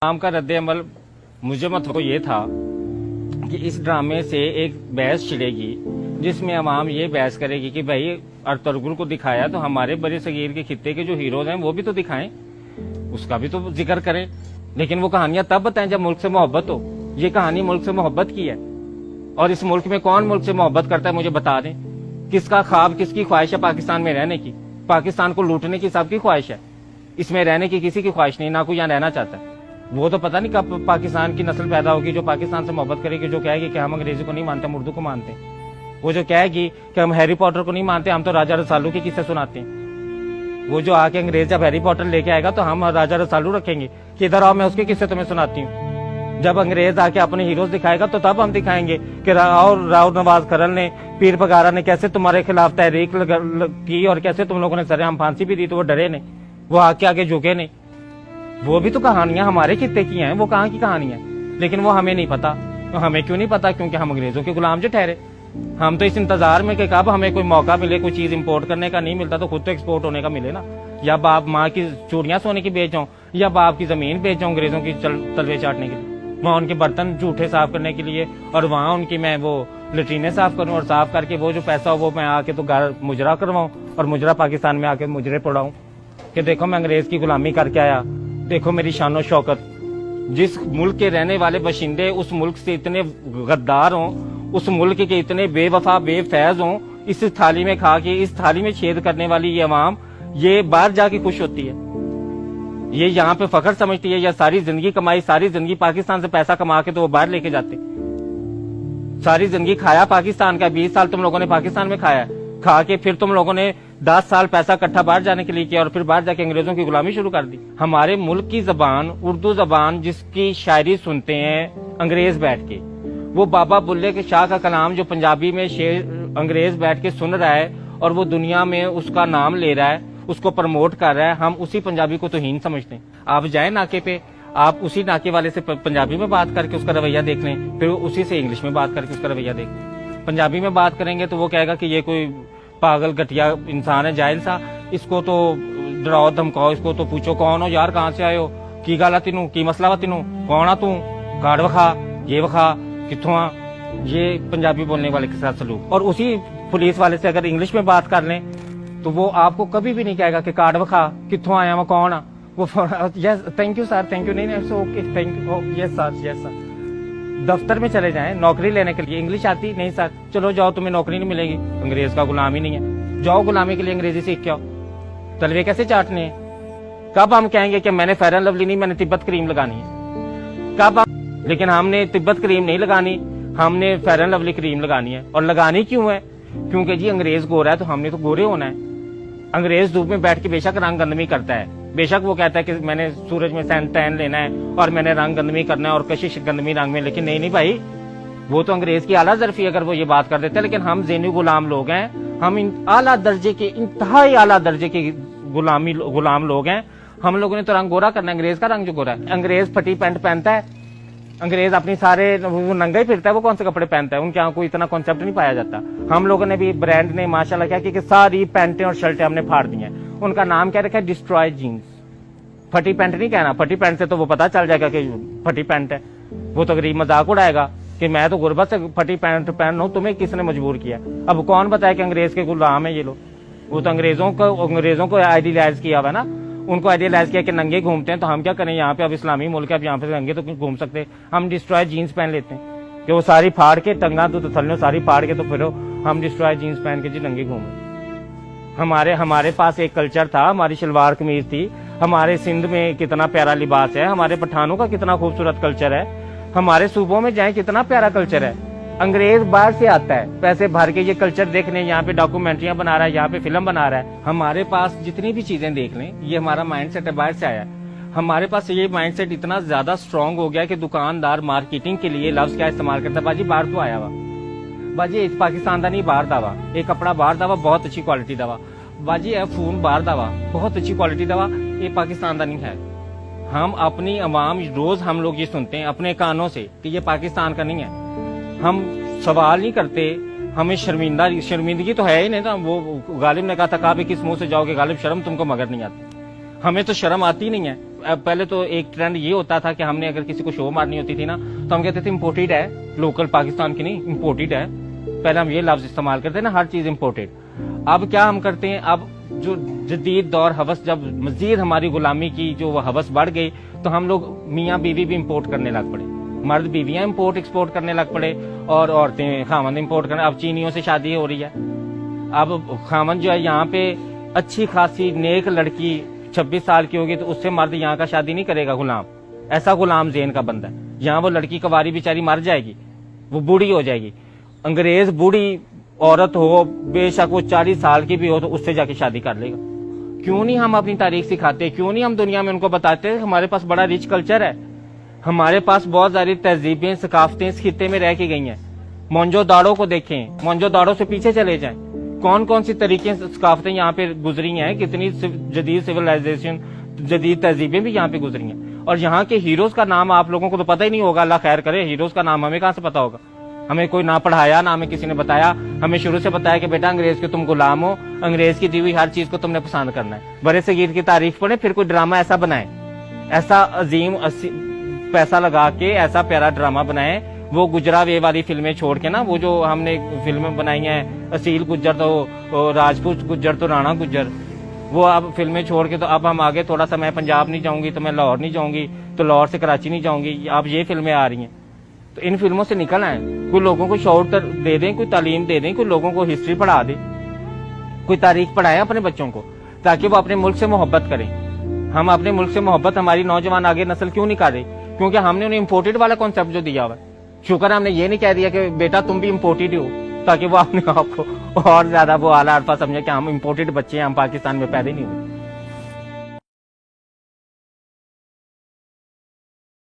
आम का रद्द अमल मुझे मतलब ये था कि इस ड्रामे से एक बहस छिड़ेगी जिसमें अवाम ये बहस करेगी कि भाई अर्तुगरुल को दिखाया तो हमारे बड़े सगीर के खित्ते के जो हीरोज हैं वो भी तो दिखाएं, उसका भी तो जिक्र करें। लेकिन वो कहानियां तब बताएं जब मुल्क से मोहब्बत हो। ये कहानी मुल्क से मोहब्बत की है और इस मुल्क में कौन मुल्क से मोहब्बत करता है मुझे बता दें। किसका ख्वाब किसकी ख्वाहिश है पाकिस्तान में रहने की? पाकिस्तान को लूटने की सबकी ख्वाहिश है, इसमें रहने की किसी की ख्वाहिश नहीं, ना कोई यहाँ रहना चाहता है। वो तो पता नहीं कब पाकिस्तान की नस्ल पैदा होगी जो पाकिस्तान से मोहब्बत करेगी, जो कहेगी कि हम अंग्रेजी को नहीं मानते, हम उर्दू को मानते हैं। वो जो कहेगी कि हम हैरी पॉटर को नहीं मानते, हम तो राजा रसालू के किस्से सुनाते हैं। वो जो आके अंग्रेज जब हैरी पॉटर लेके आएगा तो हम राजा रसालू रखेंगे कि इधर आओ मैं उसके किस्से तुम्हें सुनाती हूँ। जब अंग्रेज आके अपने हीरोज दिखाएगा तो तब हम दिखाएंगे कि राव नवाज खरल ने, पीर बगारा ने कैसे तुम्हारे खिलाफ तहरीक की और कैसे तुम लोगों ने सरेआम फांसी भी दी तो वो डरे नहीं, वो आगे झुके नहीं। वो भी तो कहानियां हमारे खित्ते की हैं, वो कहाँ की कहानियां, लेकिन वो हमें नहीं पता। तो हमें क्यों नहीं पता? क्योंकि हम अंग्रेजों के गुलाम जो ठहरे। हम तो इस इंतजार में कि कब हमें कोई मौका मिले, कोई चीज इंपोर्ट करने का नहीं मिलता तो खुद तो एक्सपोर्ट होने का मिले ना। या बाप माँ की चूड़ियां सोने की बेच जाऊं या बाप की जमीन बेच जाऊं अंग्रेजों की तलवे चाटने के लिए, वहां उनके बर्तन जूठे साफ करने के लिए और वहां उनकी मैं वो लेट्रीने साफ करूं और साफ करके वो जो पैसा हो वो मैं आके तो घर मुजरा करवाऊं और मुजरा पाकिस्तान में आके मुजरे पड़ाऊं कि देखो मैं अंग्रेज की गुलामी करके आया, देखो मेरी शानो शौकत। जिस मुल्क के रहने वाले बाशिंदे उस मुल्क से इतने गद्दार हों, उस मुल्क के इतने बेवफा बेफैज हों, इस थाली में खा के इस थाली में छेद करने वाली ये अवाम ये बाहर जाके खुश होती है, ये यहाँ पे फख्र समझती है। या सारी जिंदगी कमाई, सारी जिंदगी पाकिस्तान से पैसा कमा के तो वो बाहर लेके जाते, सारी जिंदगी खाया पाकिस्तान का। 20 साल तुम लोगों ने पाकिस्तान में खाया, खा के फिर तुम लोगों ने 10 साल पैसा इकट्ठा बाहर जाने के लिए किया और फिर बाहर जाके अंग्रेजों की गुलामी शुरू कर दी। हमारे मुल्क की जबान उर्दू जबान जिसकी शायरी सुनते हैं अंग्रेज बैठ के, वो बाबा बुल्ले के शाह का कलाम जो पंजाबी में शेर अंग्रेज बैठ के सुन रहा है और वो दुनिया में उसका नाम ले रहा है, उसको प्रमोट कर रहा है, हम उसी पंजाबी को तौहीन समझते हैं। आप जाए नाके पे, आप उसी नाके वाले से पंजाबी में बात करके उसका रवैया देख लें, फिर उसी से इंग्लिश में बात करके उसका रवैया देख लें। पंजाबी में बात करेंगे तो वो कहेगा कि ये कोई पागल घटिया इंसान है, जाहिल सा, इसको तो डराओ धमकाओ, इसको तो पूछो कौन हो यार, कहाँ से आए हो, की गल है तेनू, की मसला वा तेनू, कौन आ तू, कार्ड विखा, ये विखा, कित्थों आ। ये पंजाबी बोलने वाले के साथ सलूक। और उसी पुलिस वाले से अगर इंग्लिश में बात कर लें तो वो आपको कभी भी नहीं कहेगा कि कार्ड विखा, कित्थों आया मैं, कौन आ। वो yes thank you sir, thank you, नहीं okay thank you, yes sir, yes sir. दफ्तर में चले जाएं नौकरी लेने के लिए, इंग्लिश आती नहीं सर, चलो जाओ तुम्हें नौकरी नहीं मिलेगी, अंग्रेज का गुलाम ही नहीं है, जाओ गुलामी के लिए अंग्रेजी सीख के आओ। तलवे कैसे चाटने हैं? कब हम कहेंगे कि मैंने फेयर एंड लवली नहीं, मैंने तिब्बत क्रीम लगानी है? कब हम? लेकिन हमने तिब्बत क्रीम नहीं लगानी, हमने फेयर एंड लवली क्रीम लगानी है। और लगानी क्यों है? क्योंकि जी अंग्रेज गोरा है तो हमने तो गोरे होना है। अंग्रेज धूप में बैठ के बेशक रंग गंदमी करता है, बेशक वो कहता है कि मैंने सूरज में टैन लेना है और मैंने रंग गंदमी करना है और कशिश गंदमी रंग में, लेकिन नहीं भाई, वो तो अंग्रेज की आला जरफी अगर वो ये बात कर देते हैं। लेकिन हम ज़ेनी गुलाम लोग हैं, हम आला दर्जे के, इंतहाई आला दर्जे के गुलाम लोग हैं। हम लोगों ने तो रंग गोरा करना है, अंग्रेज का रंग जो गोरा है। अंग्रेज फटी पैंट पहनता है, अंग्रेज अपनी सारे वो नंगा ही फिरता है, वो कौन से कपड़े पहनता है, उनके यहाँ कोई इतना कॉन्सेप्ट नहीं पाया जाता। हम लोगों ने भी ब्रांड ने माशाल्लाह क्या कि सारी पैंटें और शर्टें हमने फाड़ दी हैं, उनका नाम क्या रखा है, डिस्ट्रॉय जीन्स। फटी पैंट नहीं कहना, फटी पैंट से तो वो पता चल जाएगा कि फटी पैंट है, वो तो गरीब मजाक उड़ाएगा कि मैं तो गुर्बत से फटी पैंट पहन हूं, तुम्हें किसने मजबूर किया। अब कौन बताया कि अंग्रेज के गुलाम है ये लोग? वो तो अंग्रेजों को आइडियलाइज किया हुआ ना, उनको आइडियलाइज किया कि नंगे घूमते हैं, तो हम क्या करें, यहाँ पे अब इस्लामी मुल्क है, अब यहाँ पे नंगे तो घूम सकते, हम डिस्ट्रॉय जीन्स पहन लेते हैं कि वो सारी फाड़ के टंगा तो थल्ले सारी फाड़ के तो फिर हम डिस्ट्रॉय जीन्स पहन के जी नंगे घूमे। हमारे पास एक कल्चर था, हमारी शलवार कमीज थी, हमारे सिंध में कितना प्यारा लिबास है, हमारे पठानों का कितना खूबसूरत कल्चर है, हमारे सूबों में जाए कितना प्यारा कल्चर है। अंग्रेज बाहर से आता है पैसे भर के ये कल्चर देखने, यहाँ पे डॉक्यूमेंट्रियां बना रहा है, यहाँ पे फिल्म बना रहा है। हमारे पास जितनी भी चीजें देख लें, ये हमारा माइंडसेट है, बाहर से आया है। हमारे पास ये माइंडसेट इतना ज्यादा स्ट्रांग हो गया कि दुकानदार मार्केटिंग के लिए लफ्ज क्या इस्तेमाल करता है, बाजी बाहर तो आया हुआ, बाजी पाकिस्तान का नहीं बाहर दावा, एक कपड़ा बाहर दावा, बहुत अच्छी क्वालिटी दवा, बाजी है फोन बाहर दवा, बहुत अच्छी क्वालिटी दवा, ये पाकिस्तान का नहीं है। हम अपनी अवाम रोज हम लोग ये सुनते हैं अपने कानों से कि ये पाकिस्तान का नहीं है, हम सवाल नहीं करते, हमें शर्मिंदगी तो है ही नहीं ना। वो गालिब ने कहा था, कहा भी किस मुंह से जाओगे गालिब, शर्म तुमको मगर नहीं आती। हमें तो शर्म आती नहीं है। पहले तो एक ट्रेंड ये होता था कि हमने अगर किसी को शो मारनी होती थी ना तो हम कहते थे इम्पोर्टेड है, लोकल पाकिस्तान की नहीं, इम्पोर्टेड है। पहले हम ये लफ्ज इस्तेमाल करते हैं ना, हर चीज इम्पोर्टेड। अब क्या हम करते हैं, अब जो जदीद दौर हवस, जब मजीद हमारी गुलामी की जो हवस बढ़ गई तो हम लोग मियाँ बीवी भी इम्पोर्ट करने लग पड़े, मर्द बीवियां इम्पोर्ट एक्सपोर्ट करने लग पड़े और औरतें खामन इम्पोर्ट करने। अब चीनियों से शादी हो रही है, अब खामन जो है यहाँ पे अच्छी खासी नेक लड़की 26 साल की होगी तो उससे मर्द यहाँ का शादी नहीं करेगा, गुलाम, ऐसा गुलाम ज़ेन का बंदा है। यहाँ वो लड़की कवारी बेचारी मर जाएगी, वो बूढ़ी हो जाएगी, अंग्रेज बूढ़ी औरत हो, बेशक वो 40 साल की भी हो तो उससे जाके शादी कर लेगा। क्यों नहीं हम अपनी तारीख सिखाते, क्यों नहीं हम दुनिया में उनको बताते हमारे पास बड़ा रिच कल्चर है, हमारे पास बहुत सारी तहजीबें सकाफतें इस खित्ते में रह के गई हैं। मोहनजोदाड़ो को देखें, मोहनजोदाड़ो से पीछे चले जाएं, कौन कौन सी तरीके सकाफतें यहाँ पे गुजरी हैं, कितनी जदीद सिविलाइजेशन, जदीद तहजीबें भी यहाँ पे गुजरी हैं। और यहाँ के हीरोज का नाम आप लोगों को तो पता ही नहीं होगा, अल्लाह खैर करे, हीरोज का नाम हमें कहाँ से पता होगा, हमें कोई ना पढ़ाया ना हमें किसी ने बताया। हमें शुरू से बताया कि बेटा अंग्रेज के तुम गुलाम हो, अंग्रेज की दी हुई हर चीज को तुमने पसंद करना है, बड़े सगीर की तारीफ पढ़े, फिर कोई ड्रामा ऐसा बनाए, ऐसा अजीम पैसा लगा के ऐसा प्यारा ड्रामा बनाए। वो गुजरा वे वाली फिल्में छोड़ के ना, वो जो हमने फिल्में बनाई हैं, असील गुज्जर तो राजपूत गुज्जर तो राणा गुज्जर, वो अब फिल्में छोड़ के तो अब हम आगे थोड़ा सा, मैं पंजाब नहीं जाऊंगी तो मैं लाहौर नहीं जाऊंगी, तो लाहौर से कराची नहीं जाऊंगी, अब ये फिल्में आ रही हैं। तो इन फिल्मों से निकल आए, कोई लोगों को शौर दे दें, कोई तालीम दे दें, कोई लोगों को हिस्ट्री पढ़ा दे, कोई तारीख पढ़ाए अपने बच्चों को, ताकि वो अपने मुल्क से मोहब्बत करें। हम अपने मुल्क से मोहब्बत, हमारी नौजवान आगे नस्ल क्यों नहीं कर रही? क्योंकि हमने उन्हें इम्पोर्टेड वाला कॉन्सेप्ट जो दिया हुआ है। शुक्र हमने ये नहीं कह दिया कि बेटा तुम भी इम्पोर्टेड हो, ताकि वो अपने आप को और ज्यादा वो आला अरफा समझे कि हम इम्पोर्टेड बच्चे हैं, हम पाकिस्तान में पैदा नहीं हुए।